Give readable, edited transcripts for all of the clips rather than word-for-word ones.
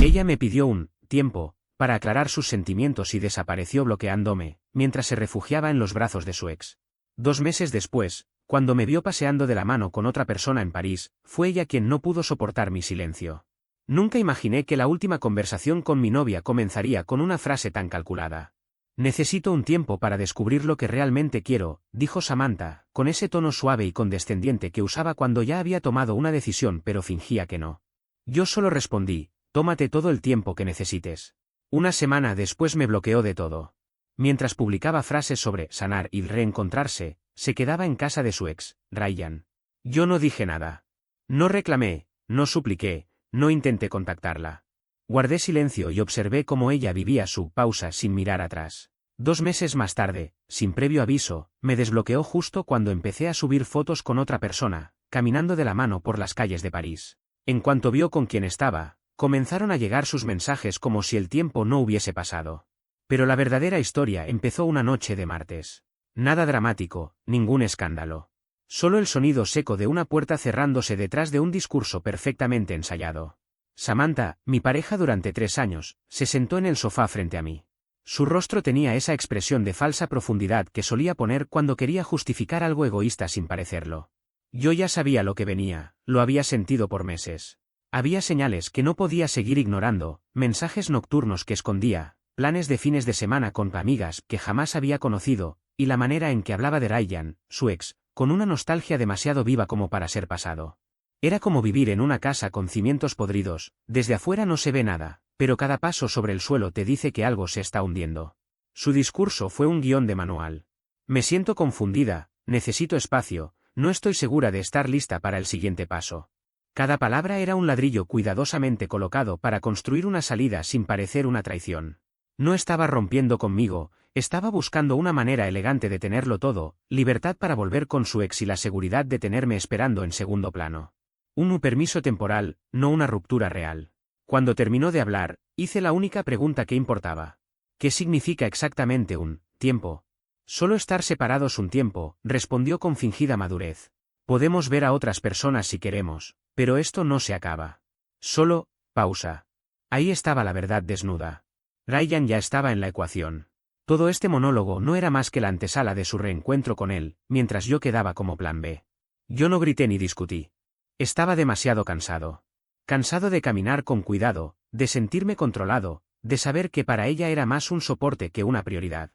Ella me pidió un tiempo para aclarar sus sentimientos y desapareció bloqueándome, mientras se refugiaba en los brazos de su ex. 2 meses después, cuando me vio paseando de la mano con otra persona en París, fue ella quien no pudo soportar mi silencio. Nunca imaginé que la última conversación con mi novia comenzaría con una frase tan calculada. Necesito un tiempo para descubrir lo que realmente quiero, dijo Samantha, con ese tono suave y condescendiente que usaba cuando ya había tomado una decisión pero fingía que no. Yo solo respondí, tómate todo el tiempo que necesites. Una semana después me bloqueó de todo. Mientras publicaba frases sobre sanar y reencontrarse, se quedaba en casa de su ex, Ryan. Yo no dije nada. No reclamé, no supliqué, no intenté contactarla. Guardé silencio y observé cómo ella vivía su pausa sin mirar atrás. 2 meses más tarde, sin previo aviso, me desbloqueó justo cuando empecé a subir fotos con otra persona, caminando de la mano por las calles de París. En cuanto vio con quién estaba, comenzaron a llegar sus mensajes como si el tiempo no hubiese pasado. Pero la verdadera historia empezó una noche de martes. Nada dramático, ningún escándalo. Solo el sonido seco de una puerta cerrándose detrás de un discurso perfectamente ensayado. Samantha, mi pareja durante 3 años, se sentó en el sofá frente a mí. Su rostro tenía esa expresión de falsa profundidad que solía poner cuando quería justificar algo egoísta sin parecerlo. Yo ya sabía lo que venía, lo había sentido por meses. Había señales que no podía seguir ignorando, mensajes nocturnos que escondía, planes de fines de semana con amigas que jamás había conocido, y la manera en que hablaba de Ryan, su ex, con una nostalgia demasiado viva como para ser pasado. Era como vivir en una casa con cimientos podridos, desde afuera no se ve nada, pero cada paso sobre el suelo te dice que algo se está hundiendo. Su discurso fue un guión de manual. Me siento confundida, necesito espacio, no estoy segura de estar lista para el siguiente paso. Cada palabra era un ladrillo cuidadosamente colocado para construir una salida sin parecer una traición. No estaba rompiendo conmigo, estaba buscando una manera elegante de tenerlo todo, libertad para volver con su ex y la seguridad de tenerme esperando en segundo plano. Un permiso temporal, no una ruptura real. Cuando terminó de hablar, hice la única pregunta que importaba. ¿Qué significa exactamente un tiempo? Solo estar separados un tiempo, respondió con fingida madurez. Podemos ver a otras personas si queremos, pero esto no se acaba. Solo, pausa. Ahí estaba la verdad desnuda. Ryan ya estaba en la ecuación. Todo este monólogo no era más que la antesala de su reencuentro con él, mientras yo quedaba como plan B. Yo no grité ni discutí. Estaba demasiado cansado. Cansado de caminar con cuidado, de sentirme controlado, de saber que para ella era más un soporte que una prioridad.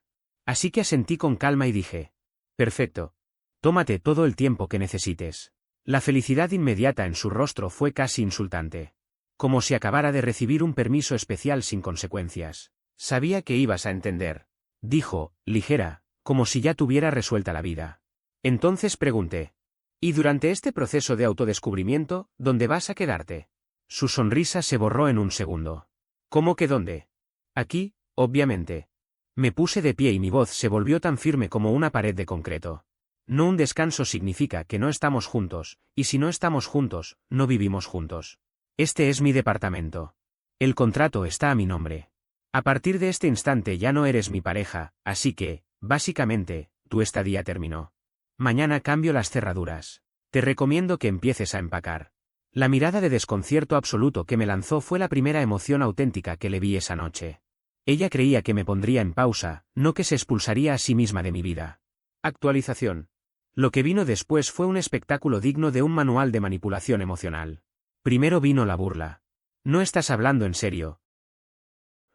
Así que asentí con calma y dije: perfecto. Tómate todo el tiempo que necesites. La felicidad inmediata en su rostro fue casi insultante. Como si acabara de recibir un permiso especial sin consecuencias. Sabía que ibas a entender. Dijo, ligera, como si ya tuviera resuelta la vida. Entonces pregunté: ¿y durante este proceso de autodescubrimiento, dónde vas a quedarte? Su sonrisa se borró en un segundo. ¿Cómo que dónde? Aquí, obviamente. Me puse de pie y mi voz se volvió tan firme como una pared de concreto. No un descanso significa que no estamos juntos, y si no estamos juntos, no vivimos juntos. Este es mi departamento. El contrato está a mi nombre. A partir de este instante ya no eres mi pareja, así que, básicamente, tu estadía terminó. Mañana cambio las cerraduras. Te recomiendo que empieces a empacar. La mirada de desconcierto absoluto que me lanzó fue la primera emoción auténtica que le vi esa noche. Ella creía que me pondría en pausa, no que se expulsaría a sí misma de mi vida. Actualización. Lo que vino después fue un espectáculo digno de un manual de manipulación emocional. Primero vino la burla. No estás hablando en serio.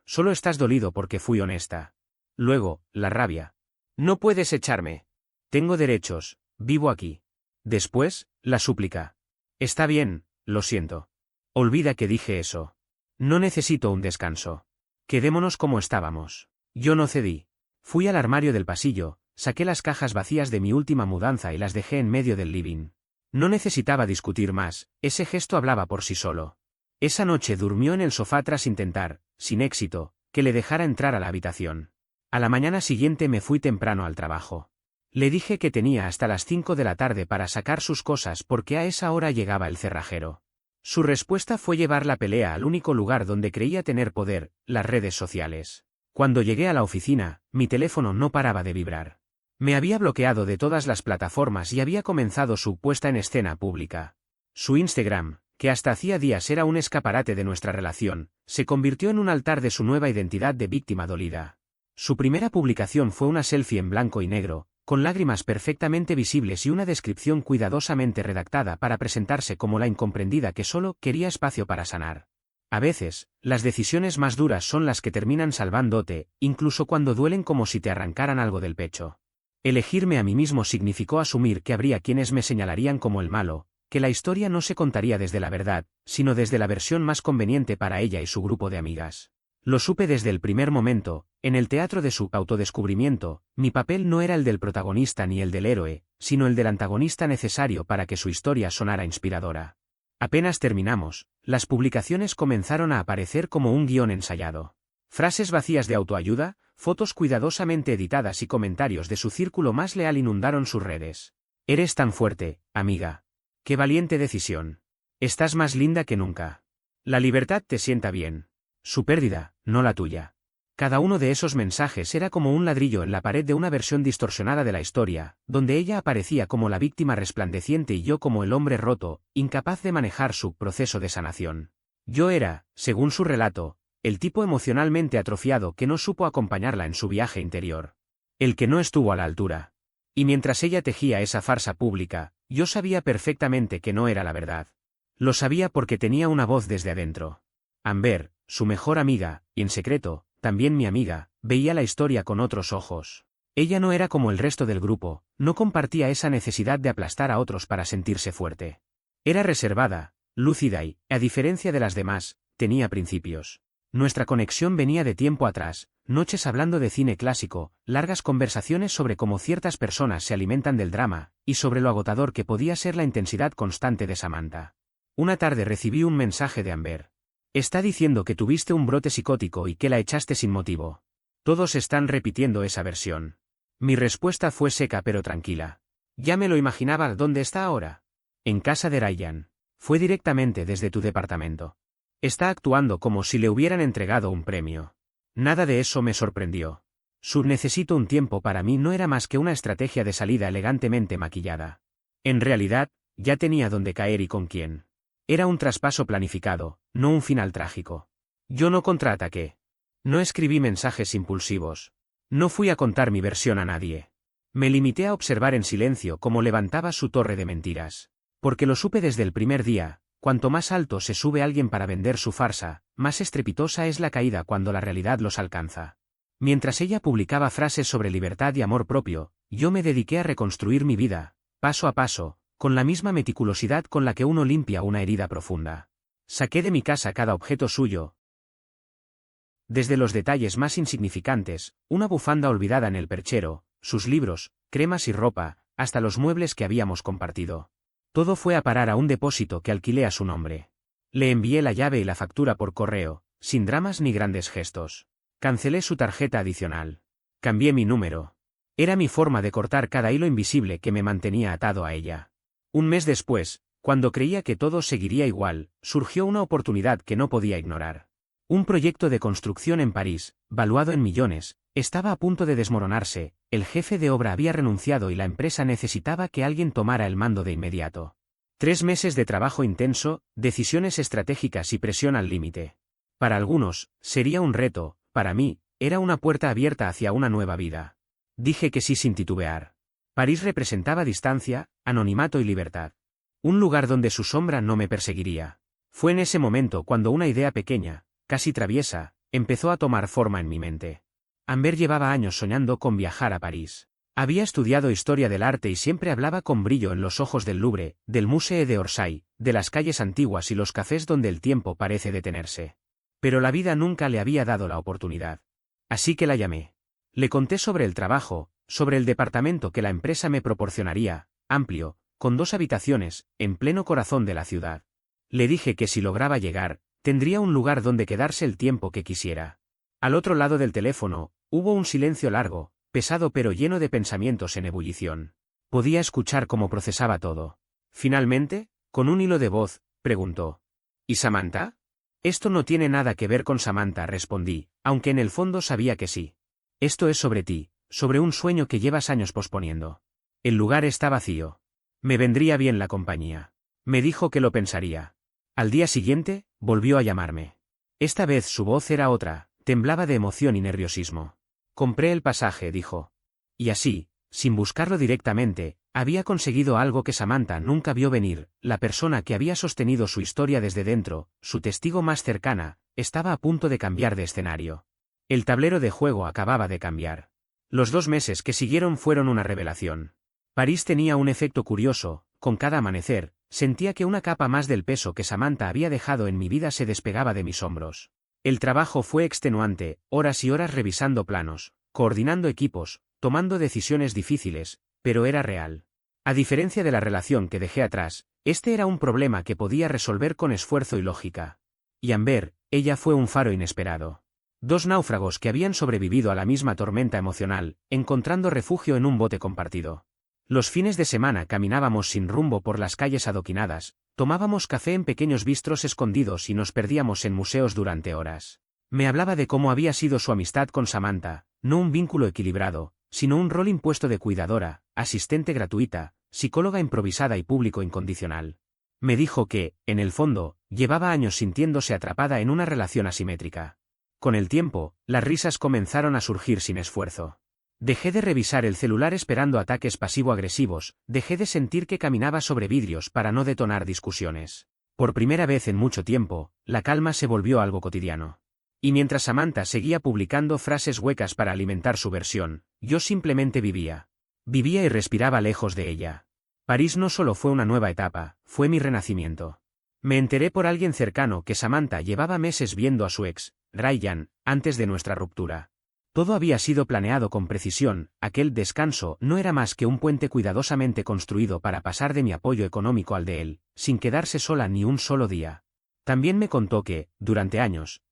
Solo estás dolido porque fui honesta. Luego, la rabia. No puedes echarme. Tengo derechos, vivo aquí. Después, la súplica. Está bien, lo siento. Olvida que dije eso. No necesito un descanso. Quedémonos como estábamos. Yo no cedí. Fui al armario del pasillo, saqué las cajas vacías de mi última mudanza y las dejé en medio del living. No necesitaba discutir más, ese gesto hablaba por sí solo. Esa noche durmió en el sofá tras intentar, sin éxito, que le dejara entrar a la habitación. A la mañana siguiente me fui temprano al trabajo. Le dije que tenía hasta las 5 de la tarde para sacar sus cosas porque a esa hora llegaba el cerrajero. Su respuesta fue llevar la pelea al único lugar donde creía tener poder, las redes sociales. Cuando llegué a la oficina, mi teléfono no paraba de vibrar. Me había bloqueado de todas las plataformas y había comenzado su puesta en escena pública. Su Instagram, que hasta hacía días era un escaparate de nuestra relación, Se convirtió en un altar de su nueva identidad de víctima dolida. Su primera publicación fue una selfie en blanco y negro, con lágrimas perfectamente visibles y una descripción cuidadosamente redactada para presentarse como la incomprendida que solo quería espacio para sanar. A veces, las decisiones más duras son las que terminan salvándote, incluso cuando duelen como si te arrancaran algo del pecho. Elegirme a mí mismo significó asumir que habría quienes me señalarían como el malo, que la historia no se contaría desde la verdad, sino desde la versión más conveniente para ella y su grupo de amigas. Lo supe desde el primer momento, en el teatro de su autodescubrimiento, mi papel no era el del protagonista ni el del héroe, sino el del antagonista necesario para que su historia sonara inspiradora. Apenas terminamos, las publicaciones comenzaron a aparecer como un guión ensayado. Frases vacías de autoayuda, fotos cuidadosamente editadas y comentarios de su círculo más leal inundaron sus redes. Eres tan fuerte, amiga. Qué valiente decisión. Estás más linda que nunca. La libertad te sienta bien. Su pérdida, no la tuya. Cada uno de esos mensajes era como un ladrillo en la pared de una versión distorsionada de la historia, donde ella aparecía como la víctima resplandeciente y yo como el hombre roto, incapaz de manejar su proceso de sanación. Yo era, según su relato, el tipo emocionalmente atrofiado que no supo acompañarla en su viaje interior. El que no estuvo a la altura. Y mientras ella tejía esa farsa pública, yo sabía perfectamente que no era la verdad. Lo sabía porque tenía una voz desde adentro. Amber, su mejor amiga, y en secreto, también mi amiga, veía la historia con otros ojos. Ella no era como el resto del grupo, no compartía esa necesidad de aplastar a otros para sentirse fuerte. Era reservada, lúcida y, a diferencia de las demás, tenía principios. Nuestra conexión venía de tiempo atrás, noches hablando de cine clásico, largas conversaciones sobre cómo ciertas personas se alimentan del drama, y sobre lo agotador que podía ser la intensidad constante de Samantha. Una tarde recibí un mensaje de Amber. Está diciendo que tuviste un brote psicótico y que la echaste sin motivo. Todos están repitiendo esa versión. Mi respuesta fue seca pero tranquila. Ya me lo imaginaba. ¿Dónde está ahora? En casa de Ryan. Fue directamente desde tu departamento. Está actuando como si le hubieran entregado un premio. Nada de eso me sorprendió. Su necesito un tiempo para mí no era más que una estrategia de salida elegantemente maquillada. En realidad, ya tenía dónde caer y con quién. Era un traspaso planificado, no un final trágico. Yo no contraataqué. No escribí mensajes impulsivos. No fui a contar mi versión a nadie. Me limité a observar en silencio cómo levantaba su torre de mentiras. Porque lo supe desde el primer día, cuanto más alto se sube alguien para vender su farsa, más estrepitosa es la caída cuando la realidad los alcanza. Mientras ella publicaba frases sobre libertad y amor propio, yo me dediqué a reconstruir mi vida, paso a paso, con la misma meticulosidad con la que uno limpia una herida profunda. Saqué de mi casa cada objeto suyo. Desde los detalles más insignificantes, una bufanda olvidada en el perchero, sus libros, cremas y ropa, hasta los muebles que habíamos compartido. Todo fue a parar a un depósito que alquilé a su nombre. Le envié la llave y la factura por correo, sin dramas ni grandes gestos. Cancelé su tarjeta adicional. Cambié mi número. Era mi forma de cortar cada hilo invisible que me mantenía atado a ella. Un mes después, cuando creía que todo seguiría igual, surgió una oportunidad que no podía ignorar. Un proyecto de construcción en París, valuado en millones, estaba a punto de desmoronarse, el jefe de obra había renunciado y la empresa necesitaba que alguien tomara el mando de inmediato. 3 meses de trabajo intenso, decisiones estratégicas y presión al límite. Para algunos, sería un reto, para mí, era una puerta abierta hacia una nueva vida. Dije que sí sin titubear. París representaba distancia, anonimato y libertad. Un lugar donde su sombra no me perseguiría. Fue en ese momento cuando una idea pequeña, casi traviesa, empezó a tomar forma en mi mente. Amber llevaba años soñando con viajar a París. Había estudiado historia del arte y siempre hablaba con brillo en los ojos del Louvre, del Musée d'Orsay, de las calles antiguas y los cafés donde el tiempo parece detenerse. Pero la vida nunca le había dado la oportunidad. Así que la llamé. Le conté sobre el trabajo, sobre el departamento que la empresa me proporcionaría, amplio, con 2 habitaciones, en pleno corazón de la ciudad. Le dije que si lograba llegar, tendría un lugar donde quedarse el tiempo que quisiera. Al otro lado del teléfono, hubo un silencio largo, pesado pero lleno de pensamientos en ebullición. Podía escuchar cómo procesaba todo. Finalmente, con un hilo de voz, preguntó: ¿Y Samantha? Esto no tiene nada que ver con Samantha, respondí, aunque en el fondo sabía que sí. Esto es sobre ti, sobre un sueño que llevas años posponiendo. El lugar está vacío. Me vendría bien la compañía. Me dijo que lo pensaría. Al día siguiente, volvió a llamarme. Esta vez su voz era otra, temblaba de emoción y nerviosismo. Compré el pasaje, dijo. Y así, sin buscarlo directamente, había conseguido algo que Samantha nunca vio venir. La persona que había sostenido su historia desde dentro, su testigo más cercana, estaba a punto de cambiar de escenario. El tablero de juego acababa de cambiar. Los 2 meses que siguieron fueron una revelación. París tenía un efecto curioso. Con cada amanecer, sentía que una capa más del peso que Samantha había dejado en mi vida se despegaba de mis hombros. El trabajo fue extenuante, horas y horas revisando planos, coordinando equipos, tomando decisiones difíciles, pero era real. A diferencia de la relación que dejé atrás, este era un problema que podía resolver con esfuerzo y lógica. Y Amber, ella fue un faro inesperado. 2 náufragos que habían sobrevivido a la misma tormenta emocional, encontrando refugio en un bote compartido. Los fines de semana caminábamos sin rumbo por las calles adoquinadas, tomábamos café en pequeños bistros escondidos y nos perdíamos en museos durante horas. Me hablaba de cómo había sido su amistad con Samantha, no un vínculo equilibrado, sino un rol impuesto de cuidadora, asistente gratuita, psicóloga improvisada y público incondicional. Me dijo que, en el fondo, llevaba años sintiéndose atrapada en una relación asimétrica. Con el tiempo, las risas comenzaron a surgir sin esfuerzo. Dejé de revisar el celular esperando ataques pasivo-agresivos, dejé de sentir que caminaba sobre vidrios para no detonar discusiones. Por primera vez en mucho tiempo, la calma se volvió algo cotidiano. Y mientras Samantha seguía publicando frases huecas para alimentar su versión, yo simplemente vivía. Vivía y respiraba lejos de ella. París no solo fue una nueva etapa, fue mi renacimiento. Me enteré por alguien cercano que Samantha llevaba meses viendo a su ex, Ryan, antes de nuestra ruptura. Todo había sido planeado con precisión, aquel descanso no era más que un puente cuidadosamente construido para pasar de mi apoyo económico al de él, sin quedarse sola ni un solo día. También me contó que, durante años,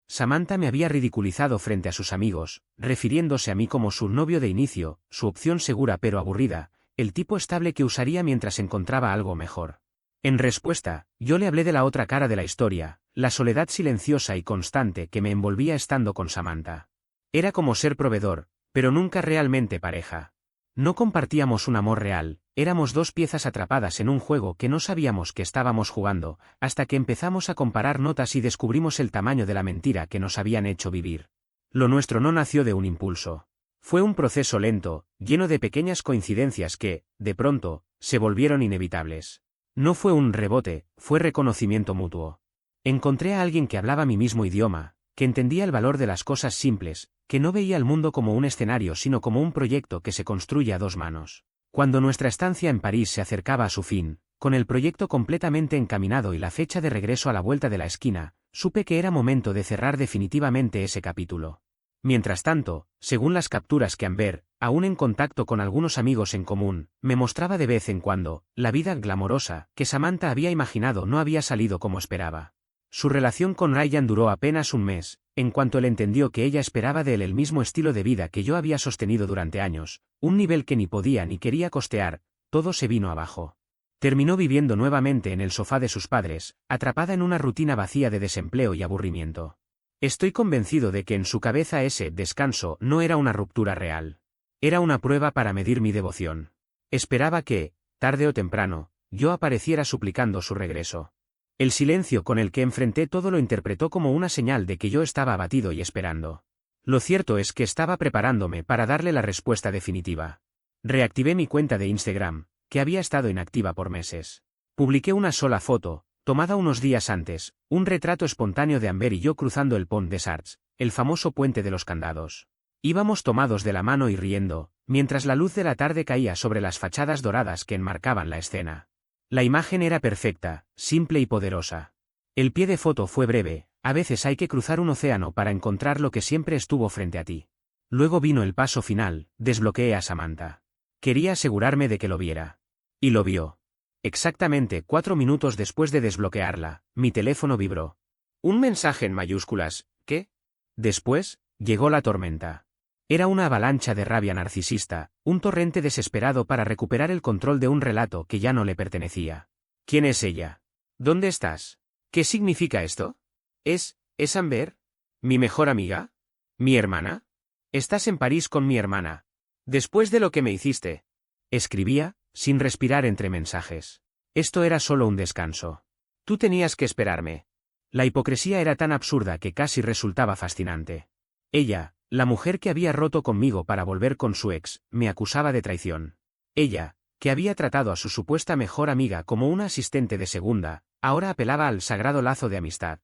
Samantha me había ridiculizado frente a sus amigos, refiriéndose a mí como su novio de inicio, su opción segura pero aburrida, el tipo estable que usaría mientras encontraba algo mejor. En respuesta, yo le hablé de la otra cara de la historia, la soledad silenciosa y constante que me envolvía estando con Samantha. Era como ser proveedor, pero nunca realmente pareja. No compartíamos un amor real, éramos 2 piezas atrapadas en un juego que no sabíamos que estábamos jugando, hasta que empezamos a comparar notas y descubrimos el tamaño de la mentira que nos habían hecho vivir. Lo nuestro no nació de un impulso. Fue un proceso lento, lleno de pequeñas coincidencias que, de pronto, se volvieron inevitables. No fue un rebote, fue reconocimiento mutuo. Encontré a alguien que hablaba mi mismo idioma, que entendía el valor de las cosas simples, que no veía el mundo como un escenario sino como un proyecto que se construye a 2 manos. Cuando nuestra estancia en París se acercaba a su fin, con el proyecto completamente encaminado y la fecha de regreso a la vuelta de la esquina, supe que era momento de cerrar definitivamente ese capítulo. Mientras tanto, según las capturas que Amber, aún en contacto con algunos amigos en común, me mostraba de vez en cuando, la vida glamorosa que Samantha había imaginado no había salido como esperaba. Su relación con Ryan duró apenas un mes, en cuanto él entendió que ella esperaba de él el mismo estilo de vida que yo había sostenido durante años, un nivel que ni podía ni quería costear, todo se vino abajo. Terminó viviendo nuevamente en el sofá de sus padres, atrapada en una rutina vacía de desempleo y aburrimiento. Estoy convencido de que en su cabeza ese descanso no era una ruptura real. Era una prueba para medir mi devoción. Esperaba que, tarde o temprano, yo apareciera suplicando su regreso. El silencio con el que enfrenté todo lo interpretó como una señal de que yo estaba abatido y esperando. Lo cierto es que estaba preparándome para darle la respuesta definitiva. Reactivé mi cuenta de Instagram, que había estado inactiva por meses. Publiqué una sola foto, tomada unos días antes, un retrato espontáneo de Amber y yo cruzando el Pont des Arts, el famoso puente de los candados. Íbamos tomados de la mano y riendo, mientras la luz de la tarde caía sobre las fachadas doradas que enmarcaban la escena. La imagen era perfecta, simple y poderosa. El pie de foto fue breve, a veces hay que cruzar un océano para encontrar lo que siempre estuvo frente a ti. Luego vino el paso final, desbloqueé a Samantha. Quería asegurarme de que lo viera. Y lo vio. Exactamente 4 minutos después de desbloquearla, mi teléfono vibró. Un mensaje en mayúsculas, ¿qué? Después, llegó la tormenta. Era una avalancha de rabia narcisista, un torrente desesperado para recuperar el control de un relato que ya no le pertenecía. ¿Quién es ella? ¿Dónde estás? ¿Qué significa esto? ¿Es Amber? ¿Mi mejor amiga? ¿Mi hermana? Estás en París con mi hermana. Después de lo que me hiciste. Escribía, sin respirar entre mensajes. Esto era solo un descanso. Tú tenías que esperarme. La hipocresía era tan absurda que casi resultaba fascinante. Ella, la mujer que había roto conmigo para volver con su ex, me acusaba de traición. Ella, que había tratado a su supuesta mejor amiga como una asistente de segunda, ahora apelaba al sagrado lazo de amistad.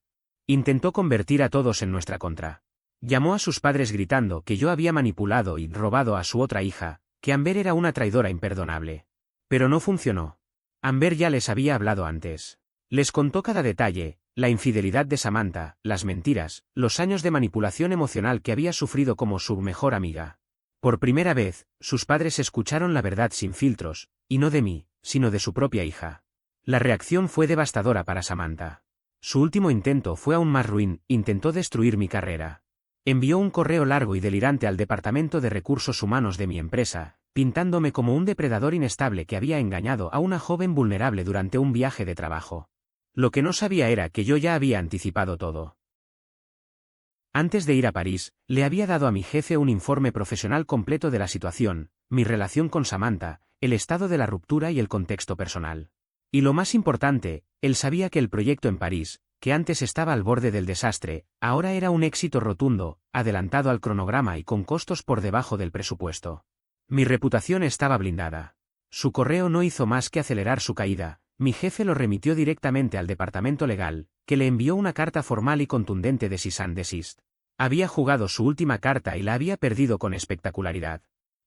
Intentó convertir a todos en nuestra contra. Llamó a sus padres gritando que yo había manipulado y robado a su otra hija, que Amber era una traidora imperdonable. Pero no funcionó. Amber ya les había hablado antes. Les contó cada detalle, la infidelidad de Samantha, las mentiras, los años de manipulación emocional que había sufrido como su mejor amiga. Por primera vez, sus padres escucharon la verdad sin filtros, y no de mí, sino de su propia hija. La reacción fue devastadora para Samantha. Su último intento fue aún más ruin, intentó destruir mi carrera. Envió un correo largo y delirante al Departamento de Recursos Humanos de mi empresa, pintándome como un depredador inestable que había engañado a una joven vulnerable durante un viaje de trabajo. Lo que no sabía era que yo ya había anticipado todo. Antes de ir a París, le había dado a mi jefe un informe profesional completo de la situación, mi relación con Samantha, el estado de la ruptura y el contexto personal. Y lo más importante, él sabía que el proyecto en París, que antes estaba al borde del desastre, ahora era un éxito rotundo, adelantado al cronograma y con costos por debajo del presupuesto. Mi reputación estaba blindada. Su correo no hizo más que acelerar su caída. Mi jefe lo remitió directamente al departamento legal, que le envió una carta formal y contundente de cease and desist. Había jugado su última carta y la había perdido con espectacularidad.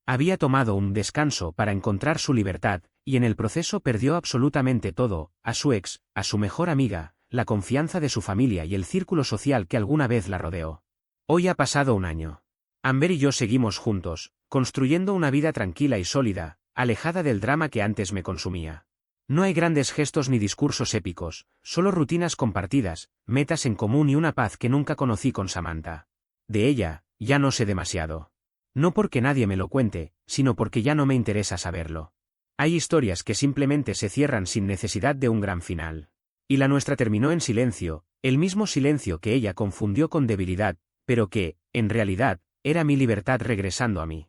Había tomado un descanso para encontrar su libertad, y en el proceso perdió absolutamente todo, a su ex, a su mejor amiga, la confianza de su familia y el círculo social que alguna vez la rodeó. Hoy ha pasado un año. Amber y yo seguimos juntos, construyendo una vida tranquila y sólida, alejada del drama que antes me consumía. No hay grandes gestos ni discursos épicos, solo rutinas compartidas, metas en común y una paz que nunca conocí con Samantha. De ella, ya no sé demasiado. No porque nadie me lo cuente, sino porque ya no me interesa saberlo. Hay historias que simplemente se cierran sin necesidad de un gran final. Y la nuestra terminó en silencio, el mismo silencio que ella confundió con debilidad, pero que, en realidad, era mi libertad regresando a mí.